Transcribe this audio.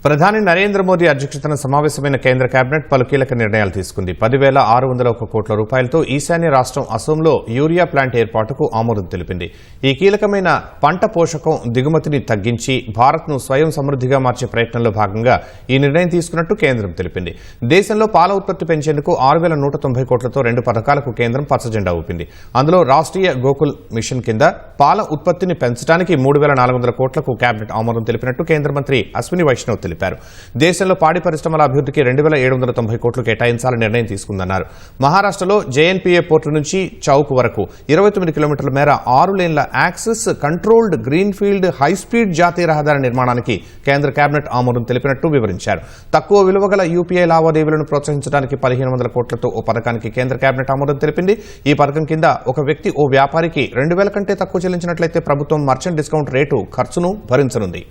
ప్రధాని నరేంద్ర మోదీ అధ్యక్షతన సమావేశమైన కేంద్ర కేబినెట్ పలు కీలక నిర్ణయాలు తీసుకుంది. 10,601 కోట్ల రూపాయలతో ఈశాన్య రాష్ట్రం అసోంలో యూరియా ప్లాంట్ ఏర్పాటుకు ఆమోదం తెలిపింది. ఈ కీలకమైన పంట పోషకం దిగుమతిని తగ్గించి భారత్ను స్వయం సమృద్ధిగా మార్చే ప్రయత్నంలో భాగంగా ఈ నిర్ణయం తీసుకున్నట్టు కేంద్రం తెలిపింది. దేశంలో పాల ఉత్పత్తి పెంచేందుకు 6,190 కోట్లతో 2 పథకాలకు కేంద్రం పచ్చజెండా ఊపింది. అందులో రాష్ట్రీయ గోకుల్ మిషన్ కింద పాల ఉత్పత్తిని పెంచడానికి 3,400 కోట్లకు కేబినెట్ ఆమోదం తెలిపినట్టు కేంద్ర మంత్రి అశ్విని వైష్ణవ్ తెలిపారు. దేశంలో పాడి పరిశ్రమల అభివృద్ధికి 2,790 కోట్లు కేటాయించాలని నిర్ణయం తీసుకుందన్నారు. మహారాష్ట్రలో జేఎన్పీఏ పోర్టు నుంచి చౌక్ వరకు 29 కిలోమీటర్ల మేర 6 లేన్ల యాక్సెస్ కంట్రోల్డ్ గ్రీన్ఫీల్డ్ హైస్పీడ్ జాతీయ రహదారి నిర్మాణానికి కేంద్ర కేబినెట్ ఆమోదం తెలిపినట్టు వివరించారు. తక్కువ విలువగల యూపీఐ లావాదేవీలను ప్రోత్సహించడానికి 1,500 కోట్లతో ఓ పథకానికి కేంద్ర కేబినెట్ ఆమోదం తెలిపింది. ఈ పథకం కింద ఒక వ్యక్తి ఓ వ్యాపారికి 2,000 కంటే తక్కువ చెల్లించినట్లయితే ప్రభుత్వం మర్చెంట్ డిస్కౌంట్ రేటు ఖర్చును భరించనుంది.